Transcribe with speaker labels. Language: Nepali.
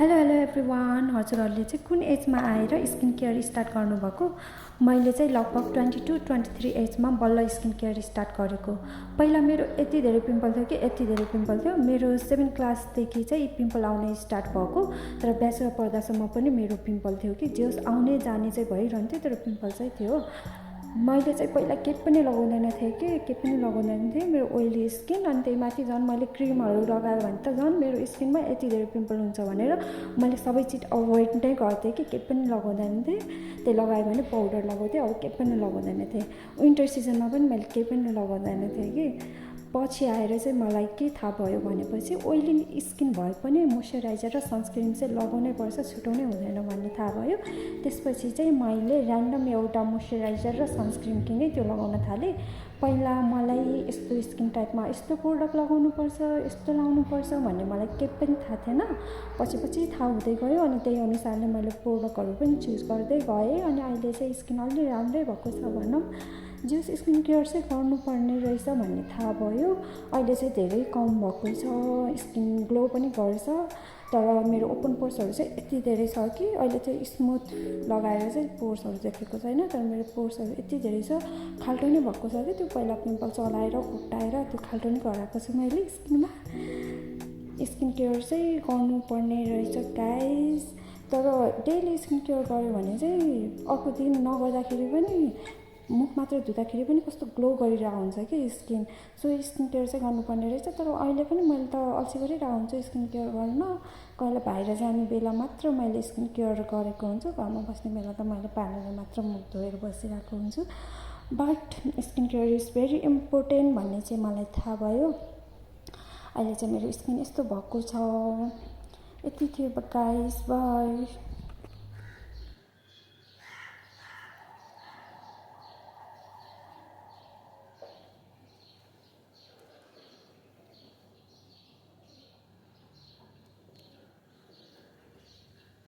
Speaker 1: Hello everyone. हजुरहरूले चाहिँ कुन एजमा आएर स्किन केयर स्टार्ट गर्नुभएको? मैले चाहिँ लगभग 22-23 एजमा बल्ल स्किन केयर स्टार्ट गरेको। पहिला मेरो यति धेरै पिम्पल थियो कि यति धेरै पिम्पल थियो। मेरो 7 क्लासदेखि चाहिँ पिम्पल आउने स्टार्ट भएको, तर ब्याचलर पढ्दासम्म पनि मेरो पिम्पल थियो कि जे होस् आउने जाने चाहिँ भइरहन्थ्यो, तर पिम्पल चाहिँ थियो। मैले चाहिँ पहिला केही पनि लगाउँदैन थिएँ मेरो ओइली स्किन। अनि त्यही माथि झन् मैले क्रिमहरू लगायो भने त झन् मेरो स्किनमा यति धेरै पिम्पल हुन्छ भनेर मैले सबै चिज अभोइड नै गर्थेँ कि केही पनि लगाउँदैन थिएँ। त्यही लगायो भने पाउडर लगाउँथेँ, अरू केही पनि लगाउँदैन थिएँ। विन्टर सिजनमा पनि मैले केही पनि लगाउँदैन थिएँ कि पछि आएर चाहिँ मलाई के थाहा भयो भनेपछि ओइली स्किन भए पनि मोइस्चराइजर र सनस्क्रिन चाहिँ लगाउनै पर्छ, छुटाउनै हुँदैन भन्ने थाहा भयो। त्यसपछि चाहिँ मैले ऱ्यान्डम एउटा मोइस्चराइजर र सनस्क्रिन किनेँ, त्यो लगाउन थालेँ। पहिला मलाई यस्तो स्किन टाइपमा यस्तो प्रोडक्ट लगाउनुपर्छ, यस्तो लाउनुपर्छ भन्ने मलाई केही पनि थाहा थिएन। पछि थाहा हुँदै गयो अनि त्यही अनुसारले मैले प्रोडक्टहरू पनि चुज गर्दै गएँ। अनि अहिले चाहिँ स्किन अलि राम्रै भएको छ भनौँ। जस स्किन केयर चाहिँ गर्नुपर्ने रहेछ भन्ने थाहा भयो। अहिले चाहिँ धेरै कम भएको छ, स्किन ग्लो पनि गर्छ। तर मेरो ओपन पोर्सहरू चाहिँ यति धेरै छ कि अहिले चाहिँ स्मुथ लगाएर चाहिँ पोर्सहरू देखेको छैन, तर मेरो पोर्सहरू यति धेरै छ, खाल्टो नै भएको छ कि त्यो पहिला पिम्पल चलाएर कोट्टाएर त्यो खाल्टो नै गराएको छु मैले स्किनमा। स्किन केयर चाहिँ गर्नुपर्ने रहेछ गाइस। तर डेली स्किन केयर गऱ्यो भने चाहिँ अर्को दिन नगर्दाखेरि पनि मुख मात्र धुँदाखेरि पनि कस्तो ग्लो गरिरहेको हुन्छ कि स्किन। सो स्किन केयर चाहिँ गर्नुपर्ने रहेछ। तर अहिले पनि मैले त अल्छी गरिरहेको हुन्छु स्किन केयर गर्न। कहिले बाहिर जाने बेला मात्र मैले स्किन केयर गरेको हुन्छु, घरमा बस्ने बेला त मैले पानीले मात्र मुख धोएर बसिरहेको हुन्छु। But skin care is very important भन्ने चाहिँ मलाई थाहा भयो। अहिले चाहिँ मेरो स्किन यस्तो भएको छ। यति थियो गाइस, बाई।